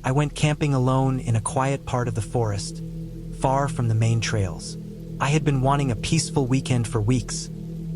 I went camping alone in a quiet part of the forest, far from the main trails. I had been wanting a peaceful weekend for weeks,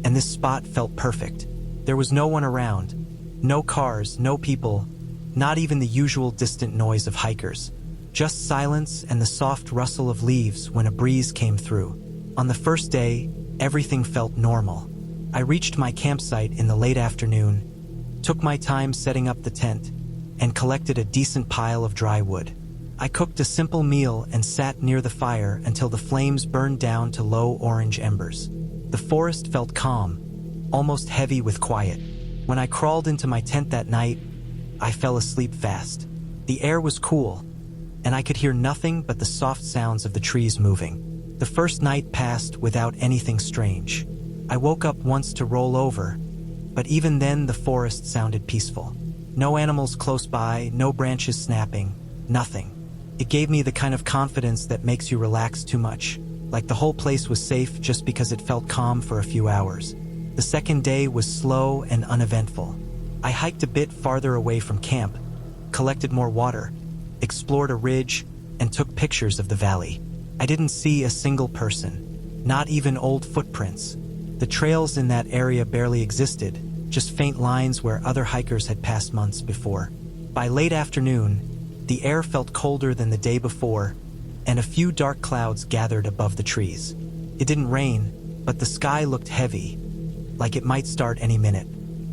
and this spot felt perfect. There was no one around, no cars, no people, not even the usual distant noise of hikers. Just silence and the soft rustle of leaves when a breeze came through. On the first day, everything felt normal. I reached my campsite in the late afternoon, took my time setting up the tent, and collected a decent pile of dry wood. I cooked a simple meal and sat near the fire until the flames burned down to low orange embers. The forest felt calm, almost heavy with quiet. When I crawled into my tent that night, I fell asleep fast. The air was cool, and I could hear nothing but the soft sounds of the trees moving. The first night passed without anything strange. I woke up once to roll over, but even then the forest sounded peaceful. No animals close by, no branches snapping, nothing. It gave me the kind of confidence that makes you relax too much, like the whole place was safe just because it felt calm for a few hours. The second day was slow and uneventful. I hiked a bit farther away from camp, collected more water, explored a ridge, and took pictures of the valley. I didn't see a single person, not even old footprints. The trails in that area barely existed, just faint lines where other hikers had passed months before. By late afternoon, the air felt colder than the day before, and a few dark clouds gathered above the trees. It didn't rain, but the sky looked heavy, like it might start any minute.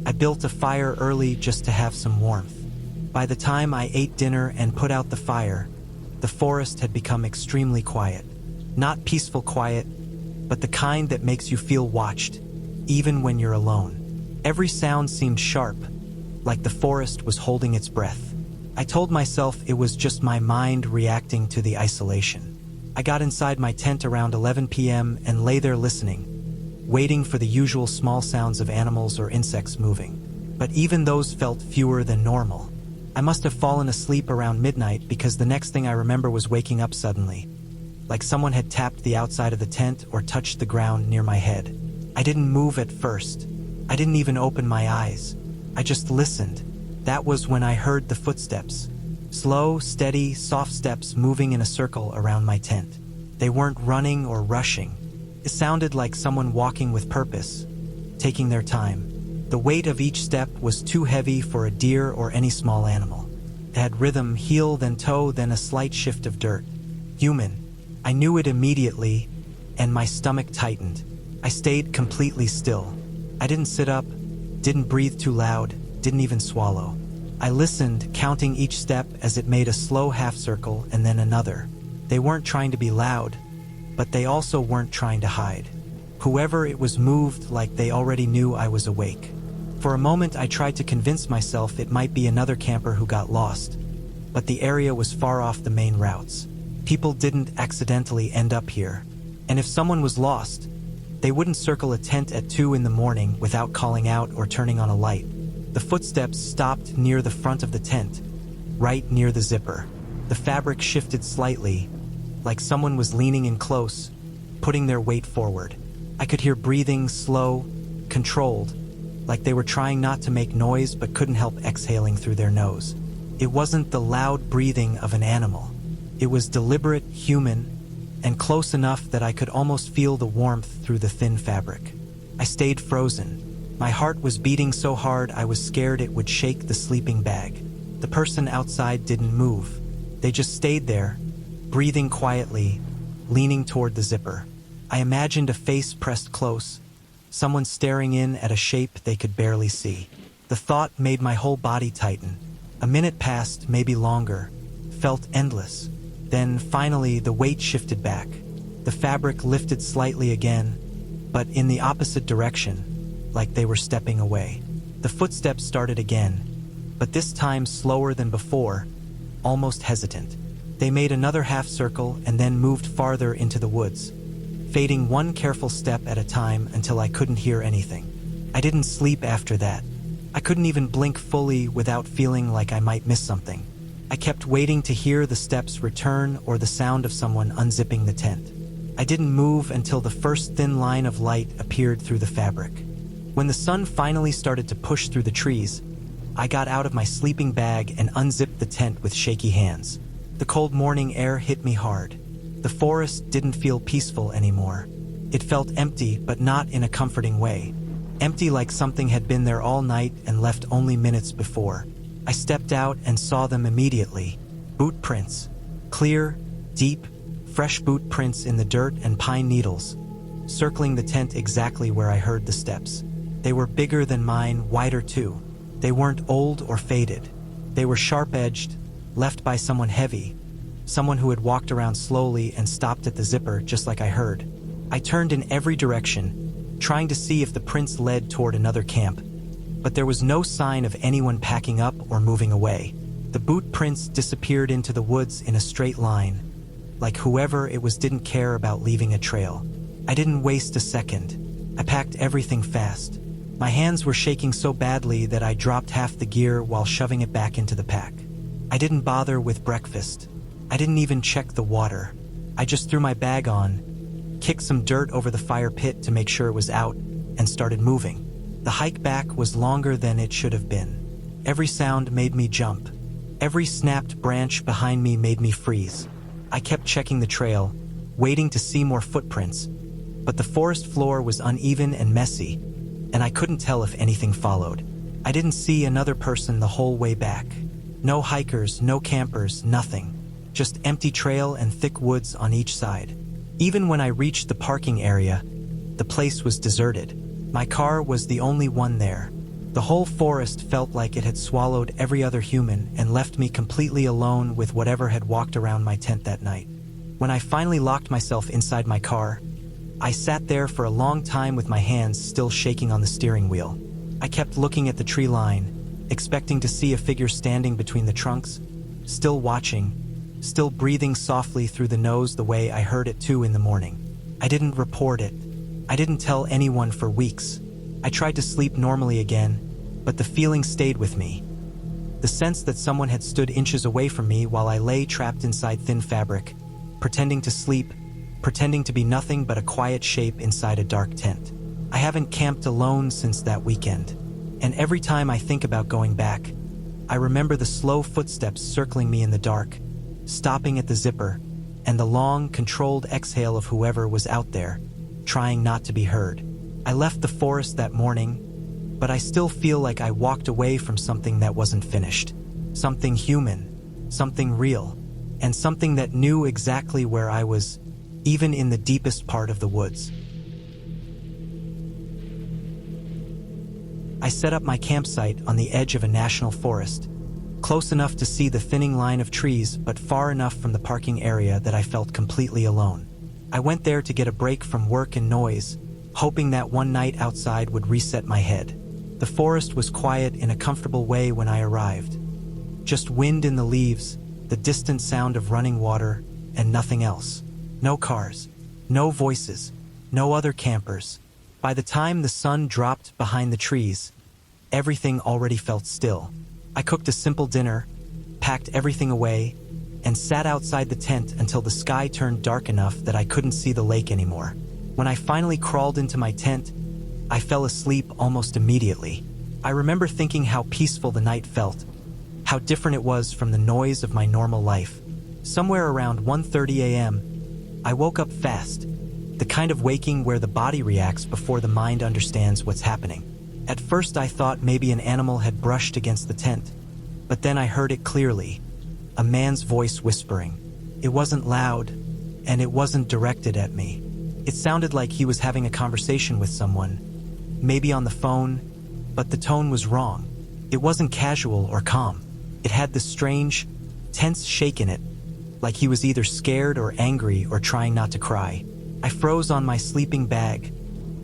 I built a fire early just to have some warmth. By the time I ate dinner and put out the fire, the forest had become extremely quiet. Not peaceful quiet, but the kind that makes you feel watched, even when you're alone. Every sound seemed sharp, like the forest was holding its breath. I told myself it was just my mind reacting to the isolation. I got inside my tent around 11 p.m. and lay there listening, waiting for the usual small sounds of animals or insects moving. But even those felt fewer than normal. I must have fallen asleep around midnight because the next thing I remember was waking up suddenly, like someone had tapped the outside of the tent or touched the ground near my head. I didn't move at first. I didn't even open my eyes. I just listened. That was when I heard the footsteps. Slow, steady, soft steps moving in a circle around my tent. They weren't running or rushing. It sounded like someone walking with purpose, taking their time. The weight of each step was too heavy for a deer or any small animal. It had rhythm, heel, then toe, then a slight shift of dirt. Human. I knew it immediately, and my stomach tightened. I stayed completely still. I didn't sit up, didn't breathe too loud, didn't even swallow. I listened, counting each step as it made a slow half circle and then another. They weren't trying to be loud, but they also weren't trying to hide. Whoever it was moved like they already knew I was awake. For a moment I tried to convince myself it might be another camper who got lost, but the area was far off the main routes. People didn't accidentally end up here, and if someone was lost, they wouldn't circle a tent at 2 in the morning without calling out or turning on a light. The footsteps stopped near the front of the tent, right near the zipper. The fabric shifted slightly, like someone was leaning in close, putting their weight forward. I could hear breathing, slow, controlled, like they were trying not to make noise but couldn't help exhaling through their nose. It wasn't the loud breathing of an animal. It was deliberate, human, and close enough that I could almost feel the warmth through the thin fabric. I stayed frozen. My heart was beating so hard I was scared it would shake the sleeping bag. The person outside didn't move. They just stayed there, breathing quietly, leaning toward the zipper. I imagined a face pressed close, someone staring in at a shape they could barely see. The thought made my whole body tighten. A minute passed, maybe longer, felt endless. Then, finally, the weight shifted back. The fabric lifted slightly again, but in the opposite direction, like they were stepping away. The footsteps started again, but this time slower than before, almost hesitant. They made another half circle and then moved farther into the woods, fading one careful step at a time until I couldn't hear anything. I didn't sleep after that. I couldn't even blink fully without feeling like I might miss something. I kept waiting to hear the steps return or the sound of someone unzipping the tent. I didn't move until the first thin line of light appeared through the fabric. When the sun finally started to push through the trees, I got out of my sleeping bag and unzipped the tent with shaky hands. The cold morning air hit me hard. The forest didn't feel peaceful anymore. It felt empty, but not in a comforting way. Empty like something had been there all night and left only minutes before. I stepped out and saw them immediately. Boot prints. Clear, deep, fresh boot prints in the dirt and pine needles, circling the tent exactly where I heard the steps. They were bigger than mine, wider too. They weren't old or faded. They were sharp-edged, left by someone heavy, someone who had walked around slowly and stopped at the zipper just like I heard. I turned in every direction, trying to see if the prints led toward another camp, but there was no sign of anyone packing up or moving away. The boot prints disappeared into the woods in a straight line, like whoever it was didn't care about leaving a trail. I didn't waste a second. I packed everything fast. My hands were shaking so badly that I dropped half the gear while shoving it back into the pack. I didn't bother with breakfast. I didn't even check the water. I just threw my bag on, kicked some dirt over the fire pit to make sure it was out, and started moving. The hike back was longer than it should have been. Every sound made me jump. Every snapped branch behind me made me freeze. I kept checking the trail, waiting to see more footprints, but the forest floor was uneven and messy, and I couldn't tell if anything followed. I didn't see another person the whole way back. No hikers, no campers, nothing. Just empty trail and thick woods on each side. Even when I reached the parking area, the place was deserted. My car was the only one there. The whole forest felt like it had swallowed every other human and left me completely alone with whatever had walked around my tent that night. When I finally locked myself inside my car, I sat there for a long time with my hands still shaking on the steering wheel. I kept looking at the tree line, expecting to see a figure standing between the trunks, still watching, still breathing softly through the nose the way I heard it 2 in the morning. I didn't report it. I didn't tell anyone for weeks. I tried to sleep normally again, but the feeling stayed with me. The sense that someone had stood inches away from me while I lay trapped inside thin fabric, pretending to sleep, pretending to be nothing but a quiet shape inside a dark tent. I haven't camped alone since that weekend, and every time I think about going back, I remember the slow footsteps circling me in the dark, stopping at the zipper, and the long, controlled exhale of whoever was out there, trying not to be heard. I left the forest that morning, but I still feel like I walked away from something that wasn't finished. Something human, something real, and something that knew exactly where I was, even in the deepest part of the woods. I set up my campsite on the edge of a national forest, close enough to see the thinning line of trees but far enough from the parking area that I felt completely alone. I went there to get a break from work and noise, hoping that one night outside would reset my head. The forest was quiet in a comfortable way when I arrived. Just wind in the leaves, the distant sound of running water, and nothing else. No cars, no voices, no other campers. By the time the sun dropped behind the trees, everything already felt still. I cooked a simple dinner, packed everything away, and sat outside the tent until the sky turned dark enough that I couldn't see the lake anymore. When I finally crawled into my tent, I fell asleep almost immediately. I remember thinking how peaceful the night felt, how different it was from the noise of my normal life. Somewhere around 1:30 a.m., I woke up fast, the kind of waking where the body reacts before the mind understands what's happening. At first I thought maybe an animal had brushed against the tent, but then I heard it clearly, a man's voice whispering. It wasn't loud, and it wasn't directed at me. It sounded like he was having a conversation with someone, maybe on the phone, but the tone was wrong. It wasn't casual or calm. It had this strange, tense shake in it, like he was either scared or angry or trying not to cry. I froze on my sleeping bag,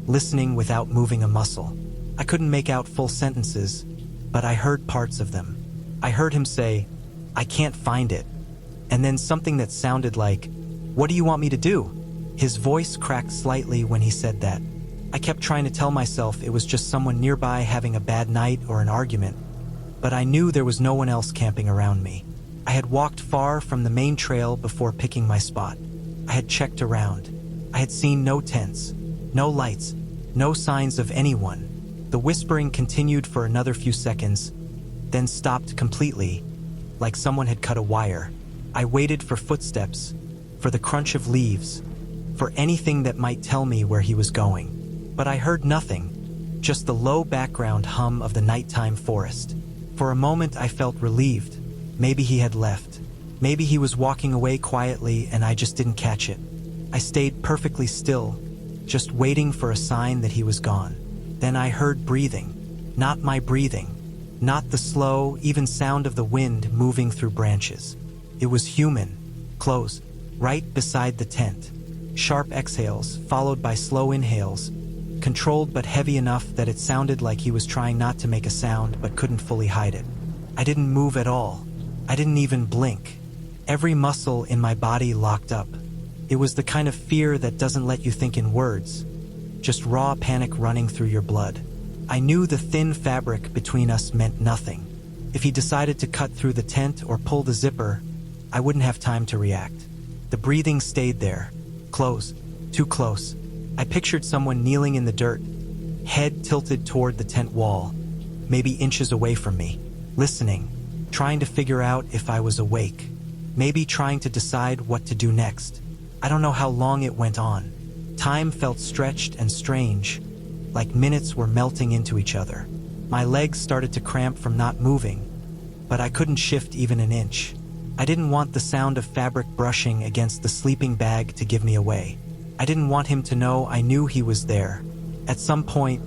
listening without moving a muscle. I couldn't make out full sentences, but I heard parts of them. I heard him say, "I can't find it," and then something that sounded like, "What do you want me to do?" His voice cracked slightly when he said that. I kept trying to tell myself it was just someone nearby having a bad night or an argument, but I knew there was no one else camping around me. I had walked far from the main trail before picking my spot. I had checked around. I had seen no tents, no lights, no signs of anyone. The whispering continued for another few seconds, then stopped completely, like someone had cut a wire. I waited for footsteps, for the crunch of leaves, for anything that might tell me where he was going. But I heard nothing, just the low background hum of the nighttime forest. For a moment I felt relieved. Maybe he had left. Maybe he was walking away quietly and I just didn't catch it. I stayed perfectly still, just waiting for a sign that he was gone. Then I heard breathing. Not my breathing. Not the slow, even sound of the wind moving through branches. It was human, close, right beside the tent. Sharp exhales, followed by slow inhales, controlled but heavy enough that it sounded like he was trying not to make a sound but couldn't fully hide it. I didn't move at all. I didn't even blink. Every muscle in my body locked up. It was the kind of fear that doesn't let you think in words, just raw panic running through your blood. I knew the thin fabric between us meant nothing. If he decided to cut through the tent or pull the zipper, I wouldn't have time to react. The breathing stayed there, close, too close. I pictured someone kneeling in the dirt, head tilted toward the tent wall, maybe inches away from me, listening, trying to figure out if I was awake, maybe trying to decide what to do next. I don't know how long it went on. Time felt stretched and strange, like minutes were melting into each other. My legs started to cramp from not moving, but I couldn't shift even an inch. I didn't want the sound of fabric brushing against the sleeping bag to give me away. I didn't want him to know I knew he was there. At some point,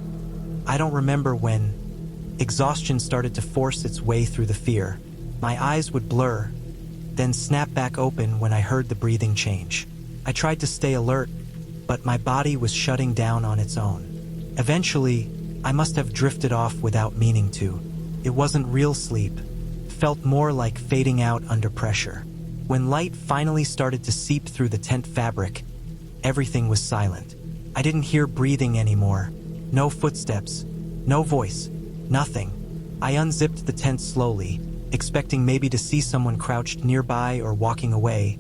I don't remember when, exhaustion started to force its way through the fear. My eyes would blur, then snap back open when I heard the breathing change. I tried to stay alert, but my body was shutting down on its own. Eventually, I must have drifted off without meaning to. It wasn't real sleep. Felt more like fading out under pressure. When light finally started to seep through the tent fabric, everything was silent. I didn't hear breathing anymore. No footsteps, no voice, nothing. I unzipped the tent slowly, expecting maybe to see someone crouched nearby or walking away,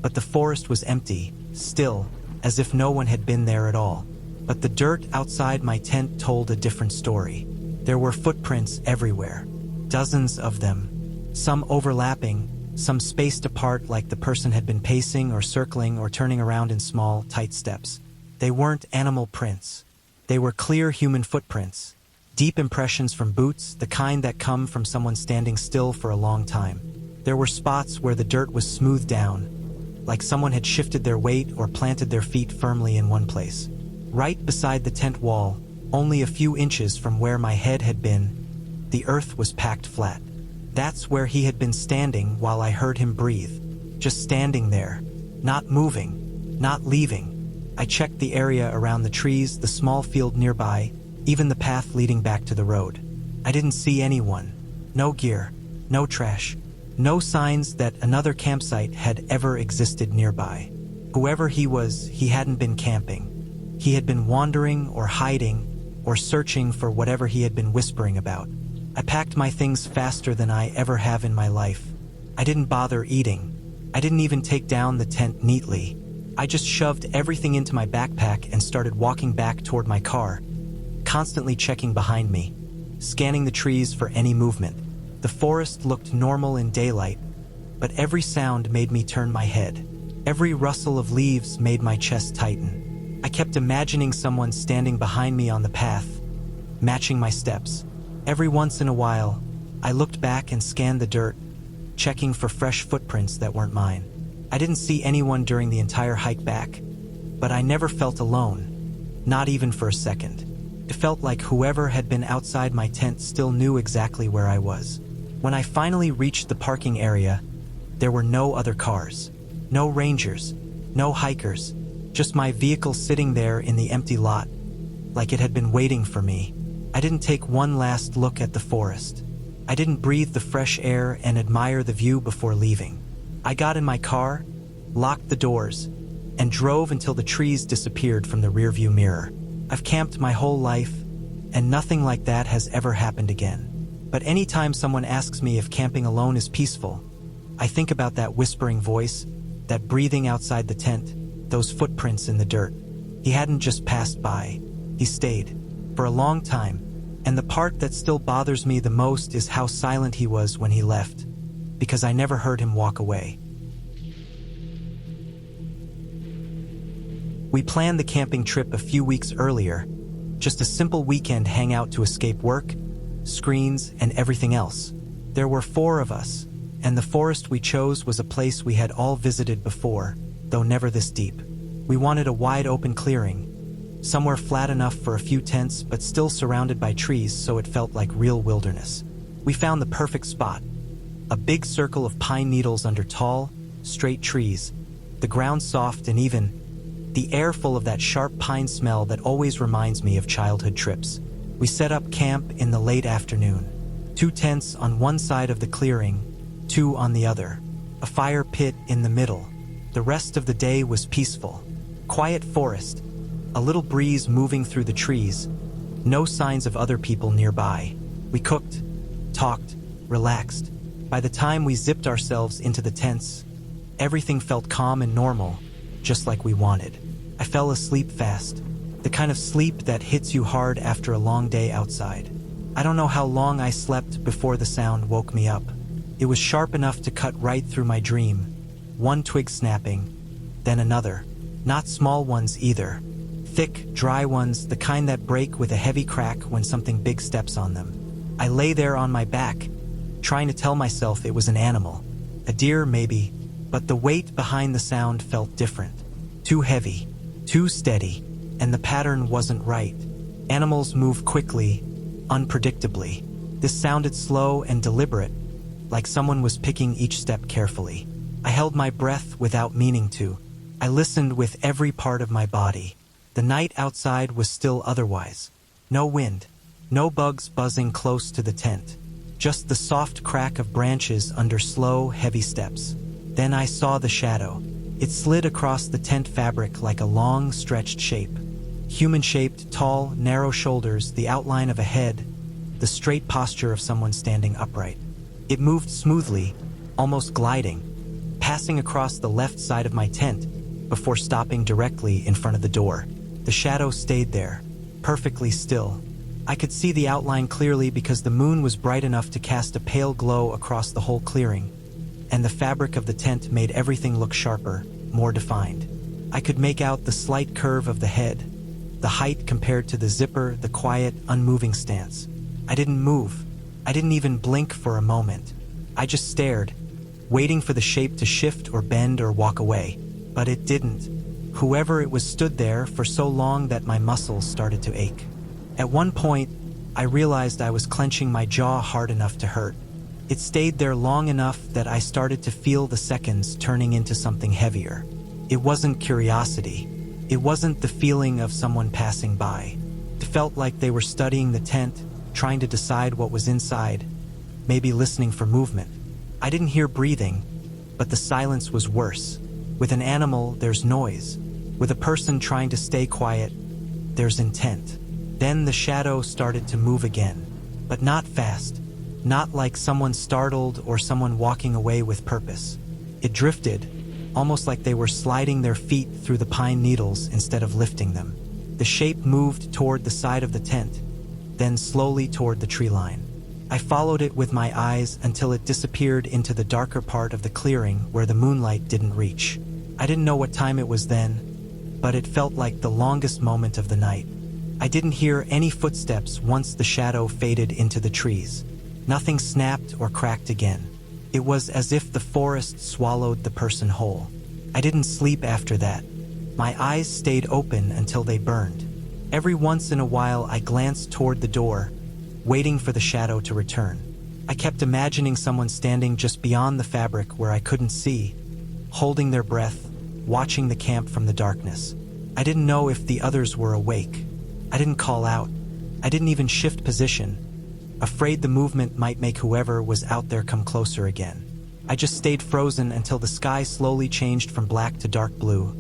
but the forest was empty, still, as if no one had been there at all. But the dirt outside my tent told a different story. There were footprints everywhere, dozens of them. Some overlapping, some spaced apart like the person had been pacing or circling or turning around in small, tight steps. They weren't animal prints. They were clear human footprints. Deep impressions from boots, the kind that come from someone standing still for a long time. There were spots where the dirt was smoothed down, like someone had shifted their weight or planted their feet firmly in one place. Right beside the tent wall, only a few inches from where my head had been, the earth was packed flat. That's where he had been standing while I heard him breathe. Just standing there, not moving, not leaving. I checked the area around the trees, the small field nearby, even the path leading back to the road. I didn't see anyone. No gear, no trash, no signs that another campsite had ever existed nearby. Whoever he was, he hadn't been camping. He had been wandering or hiding or searching for whatever he had been whispering about. I packed my things faster than I ever have in my life. I didn't bother eating. I didn't even take down the tent neatly. I just shoved everything into my backpack and started walking back toward my car, constantly checking behind me, scanning the trees for any movement. The forest looked normal in daylight, but every sound made me turn my head. Every rustle of leaves made my chest tighten. I kept imagining someone standing behind me on the path, matching my steps. Every once in a while, I looked back and scanned the dirt, checking for fresh footprints that weren't mine. I didn't see anyone during the entire hike back, but I never felt alone, not even for a second. It felt like whoever had been outside my tent still knew exactly where I was. When I finally reached the parking area, there were no other cars, no rangers, no hikers, just my vehicle sitting there in the empty lot, like it had been waiting for me. I didn't take one last look at the forest. I didn't breathe the fresh air and admire the view before leaving. I got in my car, locked the doors, and drove until the trees disappeared from the rearview mirror. I've camped my whole life, and nothing like that has ever happened again. But anytime someone asks me if camping alone is peaceful, I think about that whispering voice, that breathing outside the tent, those footprints in the dirt. He hadn't just passed by. He stayed. For a long time. And the part that still bothers me the most is how silent he was when he left, because I never heard him walk away. We planned the camping trip a few weeks earlier, just a simple weekend hangout to escape work, screens, and everything else. There were 4 of us, and the forest we chose was a place we had all visited before, though never this deep. We wanted a wide open clearing, somewhere flat enough for a few tents but still surrounded by trees so it felt like real wilderness. We found the perfect spot, a big circle of pine needles under tall, straight trees, the ground soft and even, the air full of that sharp pine smell that always reminds me of childhood trips. We set up camp in the late afternoon. 2 tents on one side of the clearing, 2 on the other. A fire pit in the middle. The rest of the day was peaceful. Quiet forest. A little breeze moving through the trees. No signs of other people nearby. We cooked, talked, relaxed. By the time we zipped ourselves into the tents, everything felt calm and normal, just like we wanted. I fell asleep fast. The kind of sleep that hits you hard after a long day outside. I don't know how long I slept before the sound woke me up. It was sharp enough to cut right through my dream. One twig snapping, then another. Not small ones either. Thick, dry ones, the kind that break with a heavy crack when something big steps on them. I lay there on my back, trying to tell myself it was an animal. A deer, maybe, but the weight behind the sound felt different. Too heavy, too steady, and the pattern wasn't right. Animals move quickly, unpredictably. This sounded slow and deliberate, like someone was picking each step carefully. I held my breath without meaning to. I listened with every part of my body. The night outside was still otherwise. No wind, no bugs buzzing close to the tent. Just the soft crack of branches under slow, heavy steps. Then I saw the shadow. It slid across the tent fabric like a long, stretched shape. Human-shaped, tall, narrow shoulders, the outline of a head, the straight posture of someone standing upright. It moved smoothly, almost gliding, passing across the left side of my tent before stopping directly in front of the door. The shadow stayed there, perfectly still. I could see the outline clearly because the moon was bright enough to cast a pale glow across the whole clearing, and the fabric of the tent made everything look sharper, more defined. I could make out the slight curve of the head, the height compared to the zipper, the quiet, unmoving stance. I didn't move. I didn't even blink for a moment. I just stared, waiting for the shape to shift or bend or walk away. But it didn't. Whoever it was stood there for so long that my muscles started to ache. At one point, I realized I was clenching my jaw hard enough to hurt. It stayed there long enough that I started to feel the seconds turning into something heavier. It wasn't curiosity. It wasn't the feeling of someone passing by. It felt like they were studying the tent, trying to decide what was inside, maybe listening for movement. I didn't hear breathing, but the silence was worse. With an animal, there's noise. With a person trying to stay quiet, there's intent. Then the shadow started to move again, but not fast, not like someone startled or someone walking away with purpose. It drifted, almost like they were sliding their feet through the pine needles instead of lifting them. The shape moved toward the side of the tent, then slowly toward the tree line. I followed it with my eyes until it disappeared into the darker part of the clearing where the moonlight didn't reach. I didn't know what time it was then, but it felt like the longest moment of the night. I didn't hear any footsteps once the shadow faded into the trees. Nothing snapped or cracked again. It was as if the forest swallowed the person whole. I didn't sleep after that. My eyes stayed open until they burned. Every once in a while I glanced toward the door, waiting for the shadow to return. I kept imagining someone standing just beyond the fabric where I couldn't see, holding their breath, watching the camp from the darkness. I didn't know if the others were awake. I didn't call out. I didn't even shift position, afraid the movement might make whoever was out there come closer again. I just stayed frozen until the sky slowly changed from black to dark blue,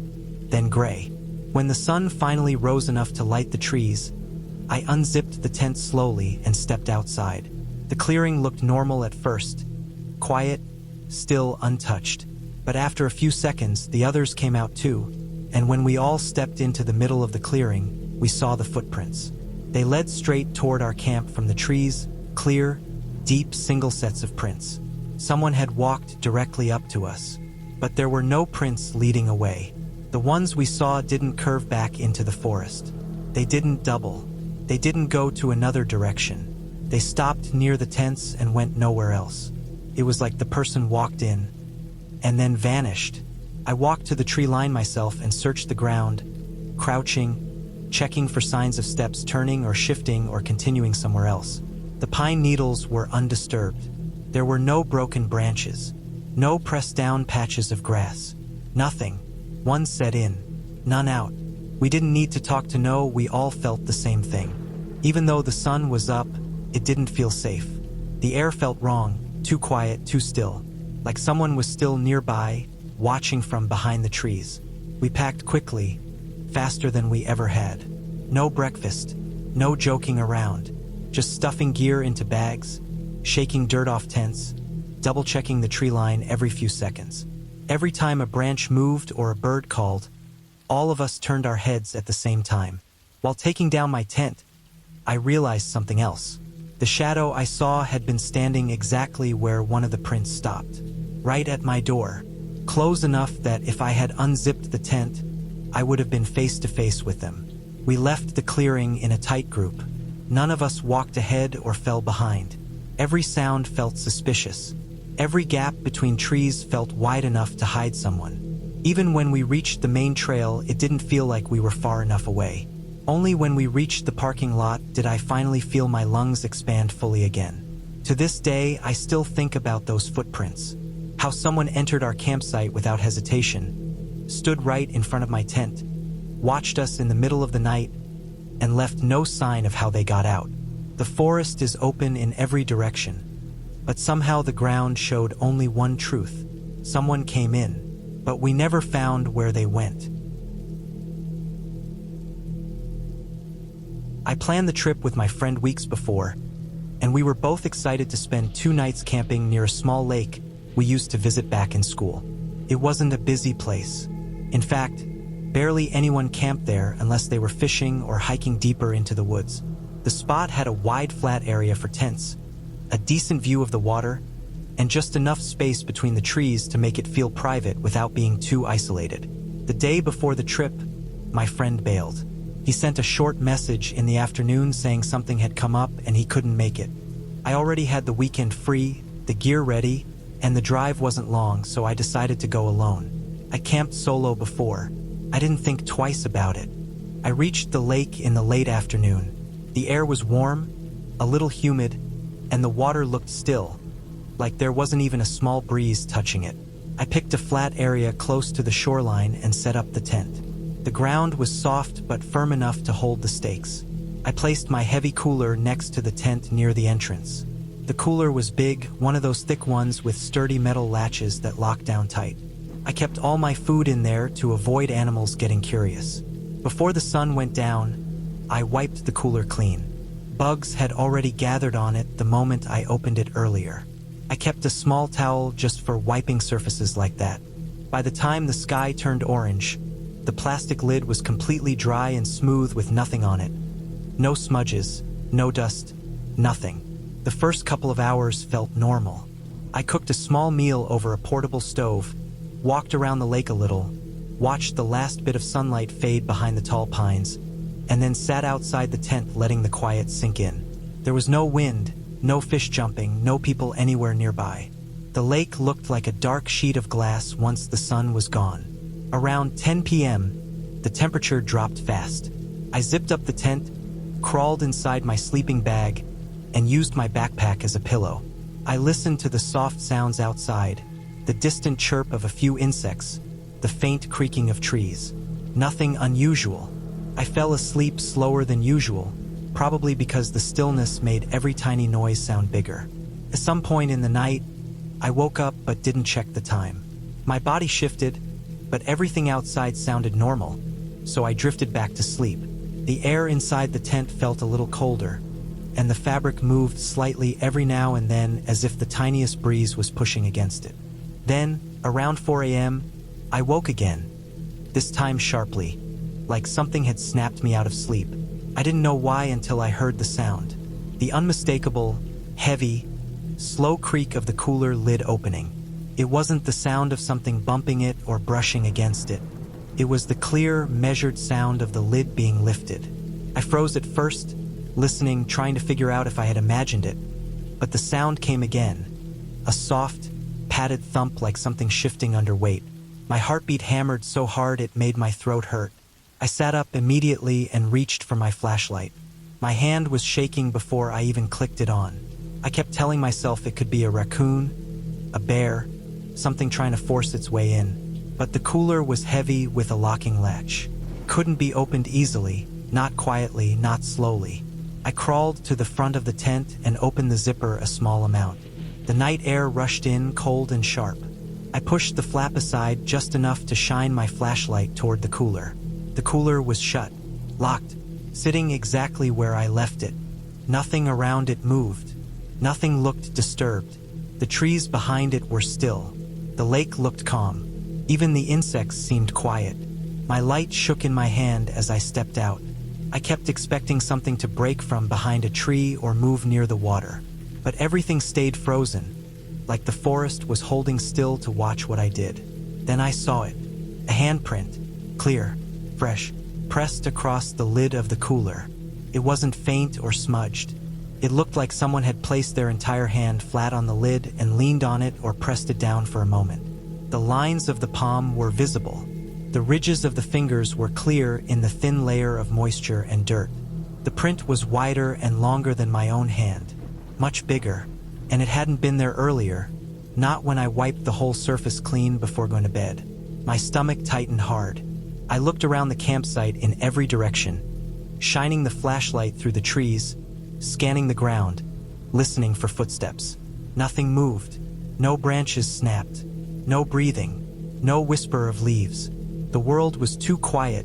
then gray. When the sun finally rose enough to light the trees, I unzipped the tent slowly and stepped outside. The clearing looked normal at first, quiet, still untouched. But after a few seconds, the others came out too, and when we all stepped into the middle of the clearing, we saw the footprints. They led straight toward our camp from the trees, clear, deep single sets of prints. Someone had walked directly up to us, but there were no prints leading away. The ones we saw didn't curve back into the forest. They didn't double. They didn't go to another direction. They stopped near the tents and went nowhere else. It was like the person walked in and then vanished. I walked to the tree line myself and searched the ground, crouching, checking for signs of steps turning or shifting or continuing somewhere else. The pine needles were undisturbed. There were no broken branches, no pressed down patches of grass. Nothing. One set in, none out. We didn't need to talk to know, we all felt the same thing. Even though the sun was up, it didn't feel safe. The air felt wrong, too quiet, too still, like someone was still nearby, watching from behind the trees. We packed quickly, faster than we ever had. No breakfast, no joking around, just stuffing gear into bags, shaking dirt off tents, double-checking the tree line every few seconds. Every time a branch moved or a bird called, all of us turned our heads at the same time. While taking down my tent, I realized something else. The shadow I saw had been standing exactly where one of the prints stopped, right at my door, close enough that if I had unzipped the tent, I would have been face to face with them. We left the clearing in a tight group. None of us walked ahead or fell behind. Every sound felt suspicious. Every gap between trees felt wide enough to hide someone. Even when we reached the main trail, it didn't feel like we were far enough away. Only when we reached the parking lot did I finally feel my lungs expand fully again. To this day, I still think about those footprints. How someone entered our campsite without hesitation, stood right in front of my tent, watched us in the middle of the night, and left no sign of how they got out. The forest is open in every direction, but somehow the ground showed only one truth. Someone came in, but we never found where they went. I planned the trip with my friend weeks before, and we were both excited to spend 2 nights camping near a small lake we used to visit back in school. It wasn't a busy place. In fact, barely anyone camped there unless they were fishing or hiking deeper into the woods. The spot had a wide flat area for tents, a decent view of the water, and just enough space between the trees to make it feel private without being too isolated. The day before the trip, my friend bailed. He sent a short message in the afternoon saying something had come up and he couldn't make it. I already had the weekend free, the gear ready, and the drive wasn't long, so I decided to go alone. I camped solo before. I didn't think twice about it. I reached the lake in the late afternoon. The air was warm, a little humid, and the water looked still, like there wasn't even a small breeze touching it. I picked a flat area close to the shoreline and set up the tent. The ground was soft but firm enough to hold the stakes. I placed my heavy cooler next to the tent near the entrance. The cooler was big, one of those thick ones with sturdy metal latches that lock down tight. I kept all my food in there to avoid animals getting curious. Before the sun went down, I wiped the cooler clean. Bugs had already gathered on it the moment I opened it earlier. I kept a small towel just for wiping surfaces like that. By the time the sky turned orange, the plastic lid was completely dry and smooth with nothing on it. No smudges, no dust, nothing. The first couple of hours felt normal. I cooked a small meal over a portable stove, walked around the lake a little, watched the last bit of sunlight fade behind the tall pines, and then sat outside the tent letting the quiet sink in. There was no wind, no fish jumping, no people anywhere nearby. The lake looked like a dark sheet of glass once the sun was gone. Around 10 p.m., the temperature dropped fast. I zipped up the tent, crawled inside my sleeping bag, and used my backpack as a pillow. I listened to the soft sounds outside, the distant chirp of a few insects, the faint creaking of trees. Nothing unusual. I fell asleep slower than usual, probably because the stillness made every tiny noise sound bigger. At some point in the night, I woke up but didn't check the time. My body shifted, but everything outside sounded normal, so I drifted back to sleep. The air inside the tent felt a little colder, and the fabric moved slightly every now and then as if the tiniest breeze was pushing against it. Then, around 4 a.m., I woke again, this time sharply, like something had snapped me out of sleep. I didn't know why until I heard the sound. The unmistakable, heavy, slow creak of the cooler lid opening. It wasn't the sound of something bumping it or brushing against it. It was the clear, measured sound of the lid being lifted. I froze at first, listening, trying to figure out if I had imagined it. But the sound came again. A soft, padded thump like something shifting under weight. My heartbeat hammered so hard it made my throat hurt. I sat up immediately and reached for my flashlight. My hand was shaking before I even clicked it on. I kept telling myself it could be a raccoon, a bear, something trying to force its way in. But the cooler was heavy with a locking latch. Couldn't be opened easily, not quietly, not slowly. I crawled to the front of the tent and opened the zipper a small amount. The night air rushed in, cold and sharp. I pushed the flap aside just enough to shine my flashlight toward the cooler. The cooler was shut, locked, sitting exactly where I left it. Nothing around it moved. Nothing looked disturbed. The trees behind it were still. The lake looked calm. Even the insects seemed quiet. My light shook in my hand as I stepped out. I kept expecting something to break from behind a tree or move near the water. But everything stayed frozen, like the forest was holding still to watch what I did. Then I saw it. A handprint, clear, fresh, pressed across the lid of the cooler. It wasn't faint or smudged. It looked like someone had placed their entire hand flat on the lid and leaned on it or pressed it down for a moment. The lines of the palm were visible. The ridges of the fingers were clear in the thin layer of moisture and dirt. The print was wider and longer than my own hand, much bigger, and it hadn't been there earlier, not when I wiped the whole surface clean before going to bed. My stomach tightened hard. I looked around the campsite in every direction, shining the flashlight through the trees, scanning the ground, listening for footsteps. Nothing moved. No branches snapped. No breathing. No whisper of leaves. The world was too quiet,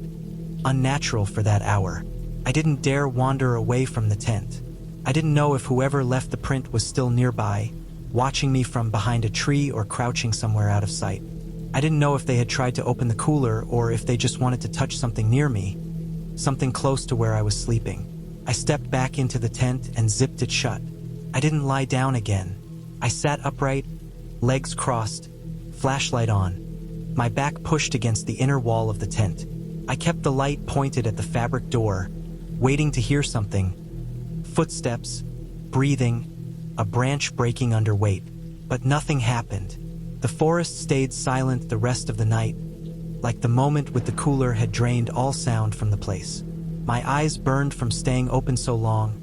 unnatural for that hour. I didn't dare wander away from the tent. I didn't know if whoever left the print was still nearby, watching me from behind a tree or crouching somewhere out of sight. I didn't know if they had tried to open the cooler or if they just wanted to touch something near me, something close to where I was sleeping. I stepped back into the tent and zipped it shut. I didn't lie down again. I sat upright, legs crossed, flashlight on, my back pushed against the inner wall of the tent. I kept the light pointed at the fabric door, waiting to hear something. Footsteps, breathing, a branch breaking under weight. But nothing happened. The forest stayed silent the rest of the night, like the moment with the cooler had drained all sound from the place. My eyes burned from staying open so long,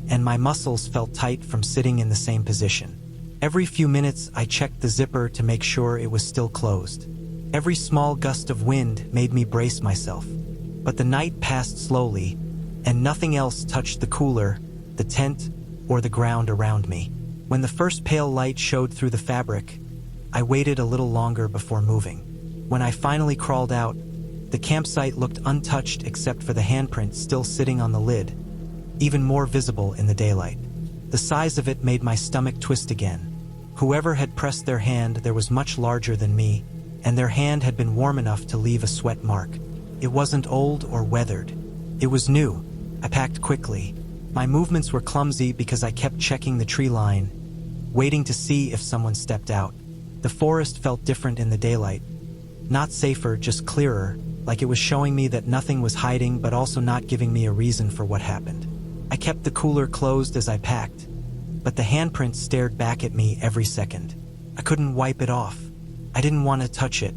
and my muscles felt tight from sitting in the same position. Every few minutes I checked the zipper to make sure it was still closed. Every small gust of wind made me brace myself. But the night passed slowly, and nothing else touched the cooler, the tent, or the ground around me. When the first pale light showed through the fabric, I waited a little longer before moving. When I finally crawled out, the campsite looked untouched except for the handprint still sitting on the lid, even more visible in the daylight. The size of it made my stomach twist again. Whoever had pressed their hand there was much larger than me, and their hand had been warm enough to leave a sweat mark. It wasn't old or weathered. It was new. I packed quickly. My movements were clumsy because I kept checking the tree line, waiting to see if someone stepped out. The forest felt different in the daylight. Not safer, just clearer, like it was showing me that nothing was hiding but also not giving me a reason for what happened. I kept the cooler closed as I packed, but the handprint stared back at me every second. I couldn't wipe it off. I didn't want to touch it.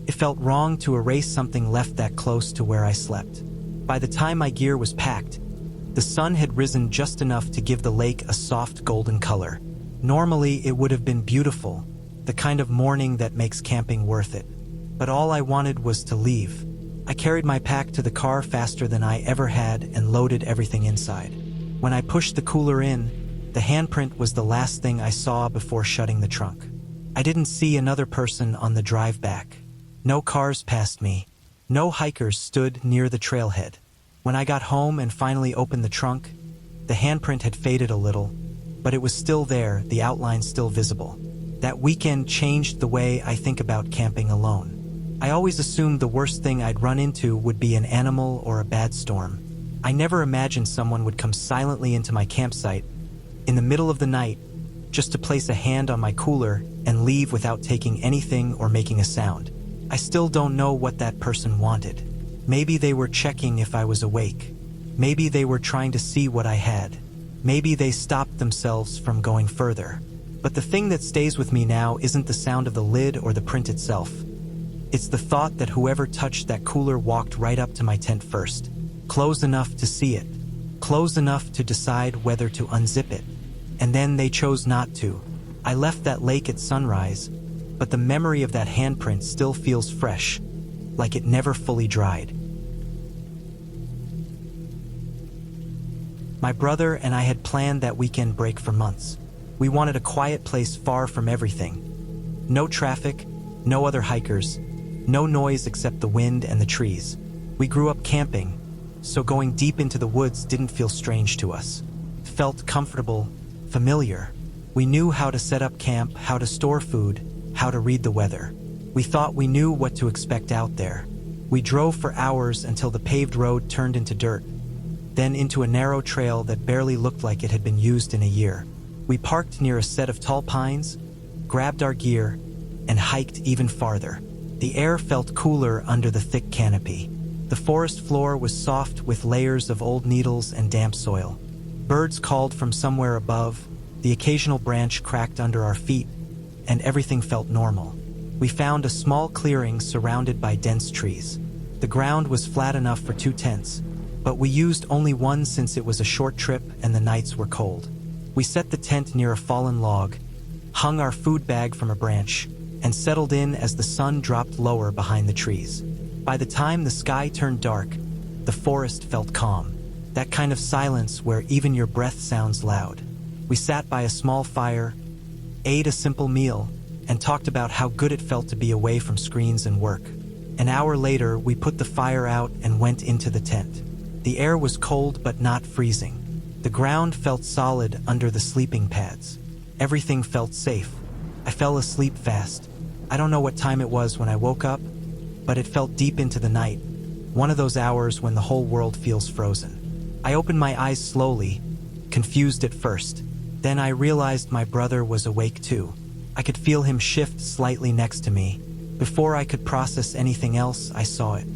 It felt wrong to erase something left that close to where I slept. By the time my gear was packed, the sun had risen just enough to give the lake a soft golden color. Normally, it would have been beautiful, the kind of morning that makes camping worth it. But all I wanted was to leave. I carried my pack to the car faster than I ever had and loaded everything inside. When I pushed the cooler in, the handprint was the last thing I saw before shutting the trunk. I didn't see another person on the drive back. No cars passed me. No hikers stood near the trailhead. When I got home and finally opened the trunk, the handprint had faded a little, but it was still there, the outline still visible. That weekend changed the way I think about camping alone. I always assumed the worst thing I'd run into would be an animal or a bad storm. I never imagined someone would come silently into my campsite, in the middle of the night, just to place a hand on my cooler and leave without taking anything or making a sound. I still don't know what that person wanted. Maybe they were checking if I was awake. Maybe they were trying to see what I had. Maybe they stopped themselves from going further. But the thing that stays with me now isn't the sound of the lid or the print itself. It's the thought that whoever touched that cooler walked right up to my tent first, close enough to see it, close enough to decide whether to unzip it. And then they chose not to. I left that lake at sunrise, but the memory of that handprint still feels fresh, like it never fully dried. My brother and I had planned that weekend break for months. We wanted a quiet place far from everything. No traffic, no other hikers, no noise except the wind and the trees. We grew up camping, so going deep into the woods didn't feel strange to us. It felt comfortable, familiar. We knew how to set up camp, how to store food, how to read the weather. We thought we knew what to expect out there. We drove for hours until the paved road turned into dirt, then into a narrow trail that barely looked like it had been used in a year. We parked near a set of tall pines, grabbed our gear, and hiked even farther. The air felt cooler under the thick canopy. The forest floor was soft with layers of old needles and damp soil. Birds called from somewhere above, the occasional branch cracked under our feet, and everything felt normal. We found a small clearing surrounded by dense trees. The ground was flat enough for 2 tents, but we used only one since it was a short trip and the nights were cold. We set the tent near a fallen log, hung our food bag from a branch, and settled in as the sun dropped lower behind the trees. By the time the sky turned dark, the forest felt calm, that kind of silence where even your breath sounds loud. We sat by a small fire, ate a simple meal, and talked about how good it felt to be away from screens and work. An hour later, we put the fire out and went into the tent. The air was cold but not freezing. The ground felt solid under the sleeping pads. Everything felt safe. I fell asleep fast. I don't know what time it was when I woke up, but it felt deep into the night, one of those hours when the whole world feels frozen. I opened my eyes slowly, confused at first. Then I realized my brother was awake too. I could feel him shift slightly next to me. Before I could process anything else, I saw it.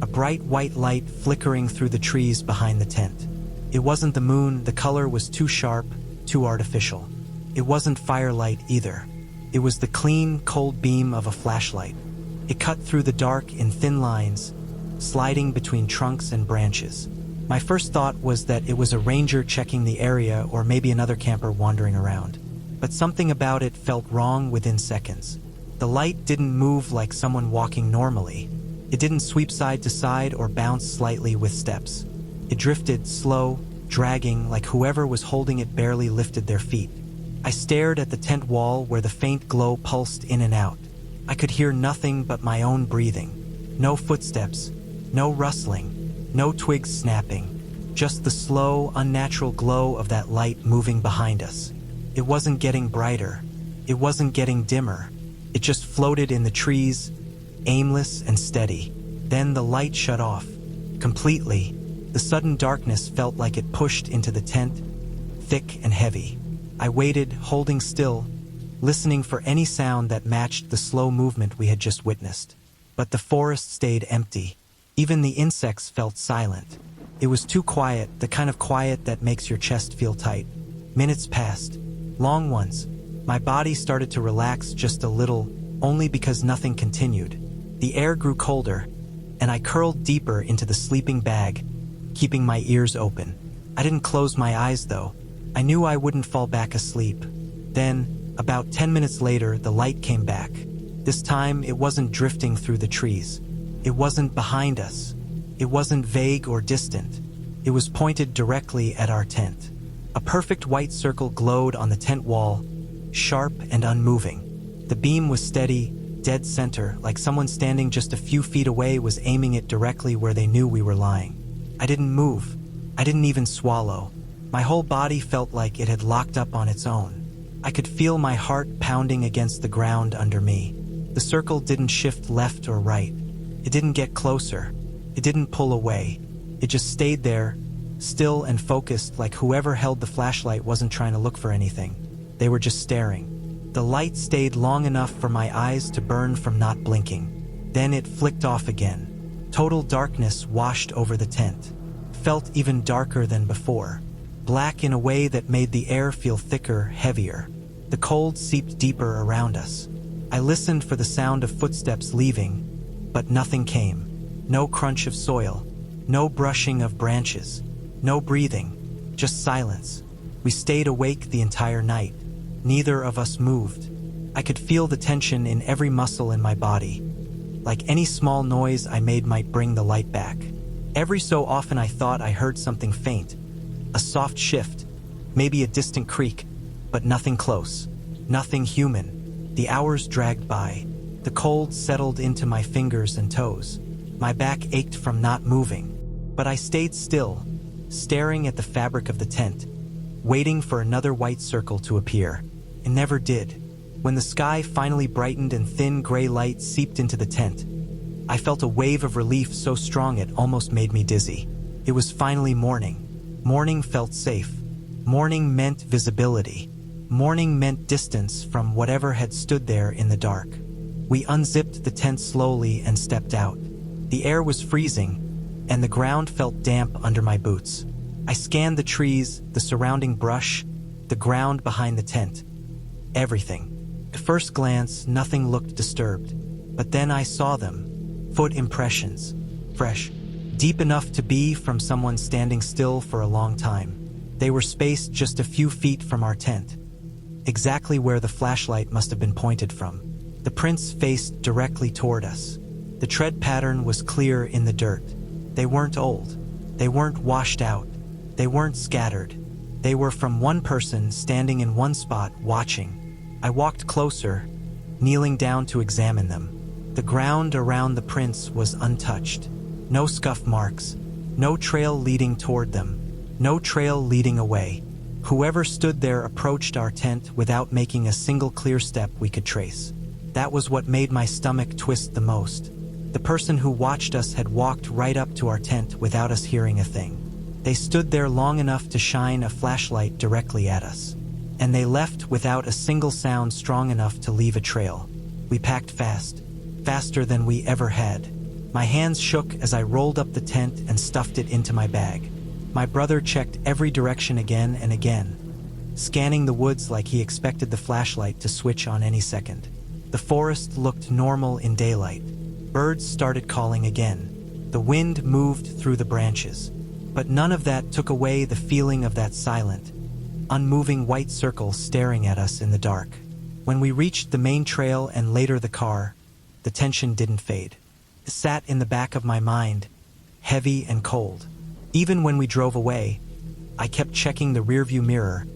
A bright white light flickering through the trees behind the tent. It wasn't the moon, the color was too sharp, too artificial. It wasn't firelight either. It was the clean, cold beam of a flashlight. It cut through the dark in thin lines, sliding between trunks and branches. My first thought was that it was a ranger checking the area or maybe another camper wandering around. But something about it felt wrong within seconds. The light didn't move like someone walking normally. It didn't sweep side to side or bounce slightly with steps. It drifted, slow, dragging, like whoever was holding it barely lifted their feet. I stared at the tent wall where the faint glow pulsed in and out. I could hear nothing but my own breathing. No footsteps, no rustling, no twigs snapping. Just the slow, unnatural glow of that light moving behind us. It wasn't getting brighter. It wasn't getting dimmer. It just floated in the trees, aimless and steady. Then the light shut off. Completely. The sudden darkness felt like it pushed into the tent, thick and heavy. I waited, holding still, listening for any sound that matched the slow movement we had just witnessed. But the forest stayed empty. Even the insects felt silent. It was too quiet, the kind of quiet that makes your chest feel tight. Minutes passed. Long ones. My body started to relax just a little, only because nothing continued. The air grew colder, and I curled deeper into the sleeping bag, keeping my ears open. I didn't close my eyes though. I knew I wouldn't fall back asleep. Then, about 10 minutes later, the light came back. This time, it wasn't drifting through the trees. It wasn't behind us. It wasn't vague or distant. It was pointed directly at our tent. A perfect white circle glowed on the tent wall, sharp and unmoving. The beam was steady, dead center, like someone standing just a few feet away was aiming it directly where they knew we were lying. I didn't move. I didn't even swallow. My whole body felt like it had locked up on its own. I could feel my heart pounding against the ground under me. The circle didn't shift left or right. It didn't get closer. It didn't pull away. It just stayed there, still and focused, like whoever held the flashlight wasn't trying to look for anything. They were just staring. The light stayed long enough for my eyes to burn from not blinking. Then it flicked off again. Total darkness washed over the tent. Felt even darker than before. Black in a way that made the air feel thicker, heavier. The cold seeped deeper around us. I listened for the sound of footsteps leaving, but nothing came. No crunch of soil, no brushing of branches, no breathing, just silence. We stayed awake the entire night. Neither of us moved. I could feel the tension in every muscle in my body. Like any small noise I made might bring the light back. Every so often I thought I heard something faint, a soft shift, maybe a distant creak, but nothing close, nothing human. The hours dragged by. The cold settled into my fingers and toes. My back ached from not moving, but I stayed still, staring at the fabric of the tent, waiting for another white circle to appear. It never did. When the sky finally brightened and thin gray light seeped into the tent, I felt a wave of relief so strong it almost made me dizzy. It was finally morning. Morning felt safe. Morning meant visibility. Morning meant distance from whatever had stood there in the dark. We unzipped the tent slowly and stepped out. The air was freezing, and the ground felt damp under my boots. I scanned the trees, the surrounding brush, the ground behind the tent. Everything. At first glance, nothing looked disturbed. But then I saw them. Foot impressions. Fresh. Deep enough to be from someone standing still for a long time. They were spaced just a few feet from our tent. Exactly where the flashlight must have been pointed from. The prints faced directly toward us. The tread pattern was clear in the dirt. They weren't old. They weren't washed out. They weren't scattered. They were from one person standing in one spot, watching. I walked closer, kneeling down to examine them. The ground around the prints was untouched. No scuff marks. No trail leading toward them. No trail leading away. Whoever stood there approached our tent without making a single clear step we could trace. That was what made my stomach twist the most. The person who watched us had walked right up to our tent without us hearing a thing. They stood there long enough to shine a flashlight directly at us. And they left without a single sound strong enough to leave a trail. We packed fast. Faster than we ever had. My hands shook as I rolled up the tent and stuffed it into my bag. My brother checked every direction again and again, scanning the woods like he expected the flashlight to switch on any second. The forest looked normal in daylight. Birds started calling again. The wind moved through the branches. But none of that took away the feeling of that silent, unmoving white circle staring at us in the dark. When we reached the main trail and later the car, the tension didn't fade. It sat in the back of my mind, heavy and cold. Even when we drove away, I kept checking the rearview mirror,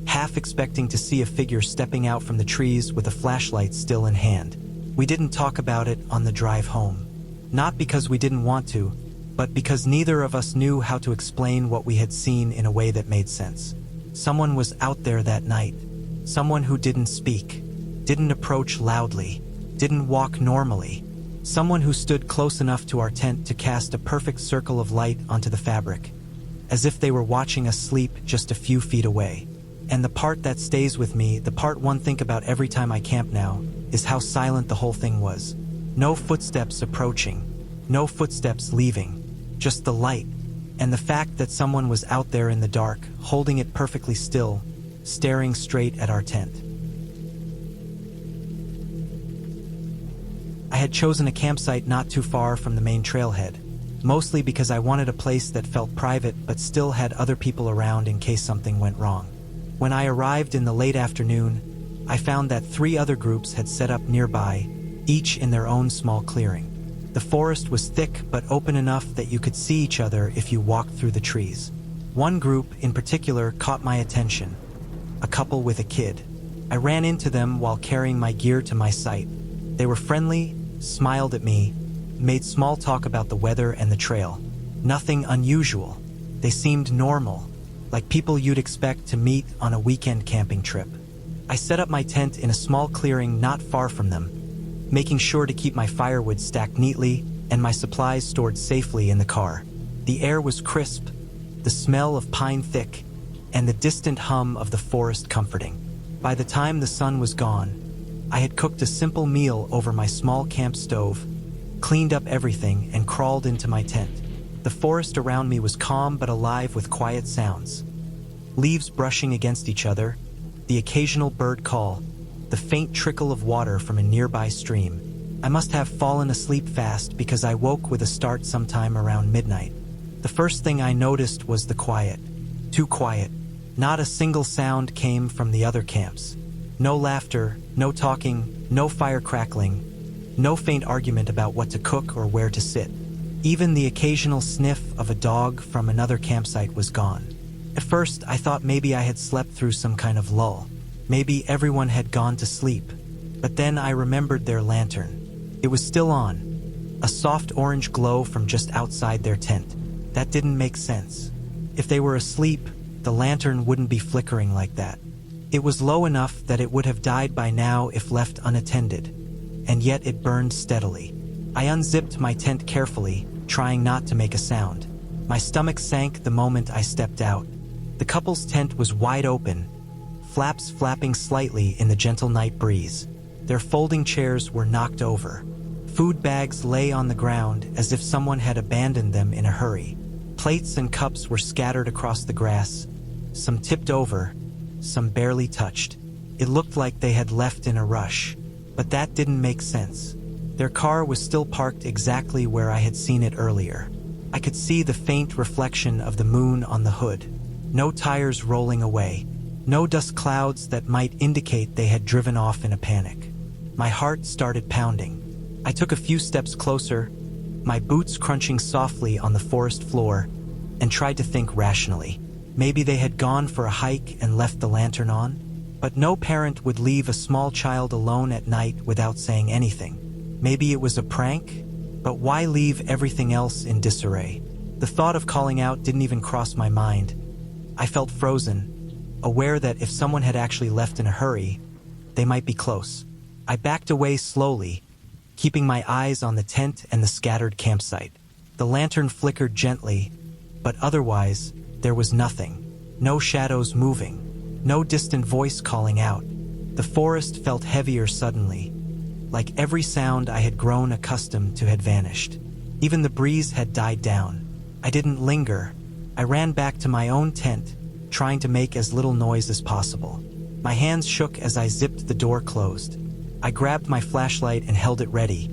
half expecting to see a figure stepping out from the trees with a flashlight still in hand. We didn't talk about it on the drive home. Not because we didn't want to, but because neither of us knew how to explain what we had seen in a way that made sense. Someone was out there that night. Someone who didn't speak, didn't approach loudly, didn't walk normally. Someone who stood close enough to our tent to cast a perfect circle of light onto the fabric, as if they were watching us sleep just a few feet away. And the part that stays with me, the part one think about every time I camp now, is how silent the whole thing was. No footsteps approaching, no footsteps leaving, just the light, and the fact that someone was out there in the dark, holding it perfectly still, staring straight at our tent. I had chosen a campsite not too far from the main trailhead, mostly because I wanted a place that felt private but still had other people around in case something went wrong. When I arrived in the late afternoon, I found that 3 other groups had set up nearby, each in their own small clearing. The forest was thick but open enough that you could see each other if you walked through the trees. One group in particular caught my attention, a couple with a kid. I ran into them while carrying my gear to my site. They were friendly, smiled at me, made small talk about the weather and the trail. Nothing unusual. They seemed normal, like people you'd expect to meet on a weekend camping trip. I set up my tent in a small clearing not far from them, making sure to keep my firewood stacked neatly and my supplies stored safely in the car. The air was crisp, the smell of pine thick, and the distant hum of the forest comforting. By the time the sun was gone, I had cooked a simple meal over my small camp stove, cleaned up everything, and crawled into my tent. The forest around me was calm but alive with quiet sounds. Leaves brushing against each other, the occasional bird call, the faint trickle of water from a nearby stream. I must have fallen asleep fast because I woke with a start sometime around midnight. The first thing I noticed was the quiet. Too quiet. Not a single sound came from the other camps. No laughter, no talking, no fire crackling, no faint argument about what to cook or where to sit. Even the occasional sniff of a dog from another campsite was gone. At first, I thought maybe I had slept through some kind of lull. Maybe everyone had gone to sleep. But then I remembered their lantern. It was still on, a soft orange glow from just outside their tent. That didn't make sense. If they were asleep, the lantern wouldn't be flickering like that. It was low enough that it would have died by now if left unattended, and yet it burned steadily. I unzipped my tent carefully, trying not to make a sound. My stomach sank the moment I stepped out. The couple's tent was wide open, flaps flapping slightly in the gentle night breeze. Their folding chairs were knocked over. Food bags lay on the ground as if someone had abandoned them in a hurry. Plates and cups were scattered across the grass, some tipped over, some barely touched. It looked like they had left in a rush, but that didn't make sense. Their car was still parked exactly where I had seen it earlier. I could see the faint reflection of the moon on the hood. No tires rolling away. No dust clouds that might indicate they had driven off in a panic. My heart started pounding. I took a few steps closer, my boots crunching softly on the forest floor, and tried to think rationally. Maybe they had gone for a hike and left the lantern on? But no parent would leave a small child alone at night without saying anything. Maybe it was a prank? But why leave everything else in disarray? The thought of calling out didn't even cross my mind. I felt frozen, aware that if someone had actually left in a hurry, they might be close. I backed away slowly, keeping my eyes on the tent and the scattered campsite. The lantern flickered gently, but otherwise, there was nothing. No shadows moving, no distant voice calling out. The forest felt heavier suddenly, like every sound I had grown accustomed to had vanished. Even the breeze had died down. I didn't linger. I ran back to my own tent, trying to make as little noise as possible. My hands shook as I zipped the door closed. I grabbed my flashlight and held it ready,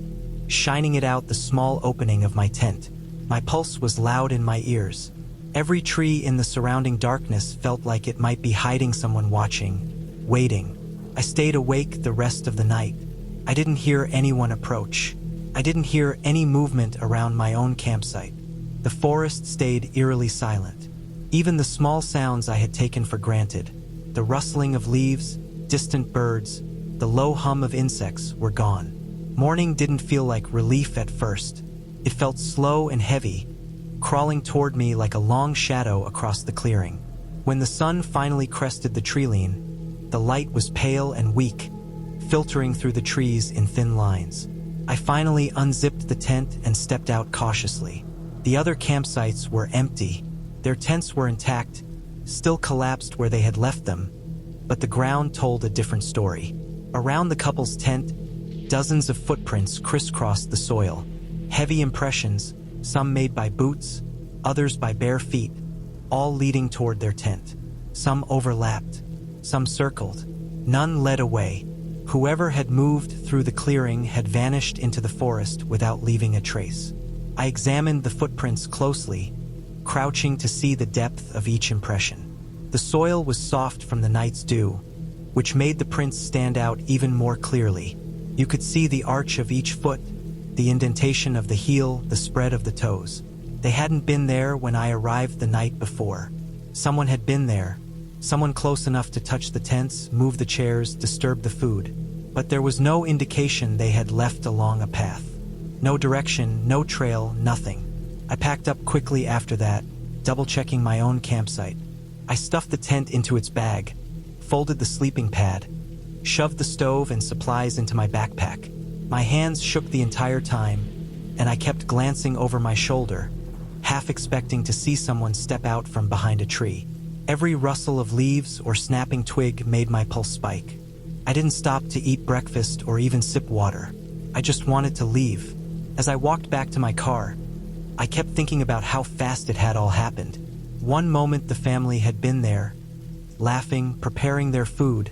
shining it out the small opening of my tent. My pulse was loud in my ears. Every tree in the surrounding darkness felt like it might be hiding someone watching, waiting. I stayed awake the rest of the night. I didn't hear anyone approach. I didn't hear any movement around my own campsite. The forest stayed eerily silent. Even the small sounds I had taken for granted, the rustling of leaves, distant birds, the low hum of insects, were gone. Morning didn't feel like relief at first. It felt slow and heavy, crawling toward me like a long shadow across the clearing. When the sun finally crested the treeline, the light was pale and weak, filtering through the trees in thin lines. I finally unzipped the tent and stepped out cautiously. The other campsites were empty. Their tents were intact, still collapsed where they had left them, but the ground told a different story. Around the couple's tent, dozens of footprints crisscrossed the soil. Heavy impressions, some made by boots, others by bare feet, all leading toward their tent. Some overlapped, some circled. None led away. Whoever had moved through the clearing had vanished into the forest without leaving a trace. I examined the footprints closely, crouching to see the depth of each impression. The soil was soft from the night's dew, which made the prints stand out even more clearly. You could see the arch of each foot, the indentation of the heel, the spread of the toes. They hadn't been there when I arrived the night before. Someone had been there, someone close enough to touch the tents, move the chairs, disturb the food. But there was no indication they had left along a path. No direction, no trail, nothing. I packed up quickly after that, double-checking my own campsite. I stuffed the tent into its bag, folded the sleeping pad, shoved the stove and supplies into my backpack. My hands shook the entire time, and I kept glancing over my shoulder, half expecting to see someone step out from behind a tree. Every rustle of leaves or snapping twig made my pulse spike. I didn't stop to eat breakfast or even sip water. I just wanted to leave. As I walked back to my car, I kept thinking about how fast it had all happened. One moment the family had been there, laughing, preparing their food,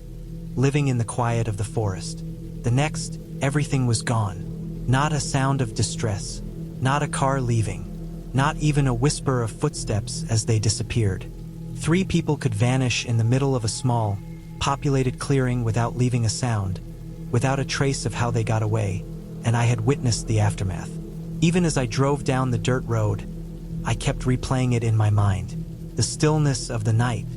living in the quiet of the forest. The next, everything was gone. Not a sound of distress, not a car leaving, not even a whisper of footsteps as they disappeared. 3 people could vanish in the middle of a small, populated clearing without leaving a sound, without a trace of how they got away, and I had witnessed the aftermath. Even as I drove down the dirt road, I kept replaying it in my mind. The stillness of the night,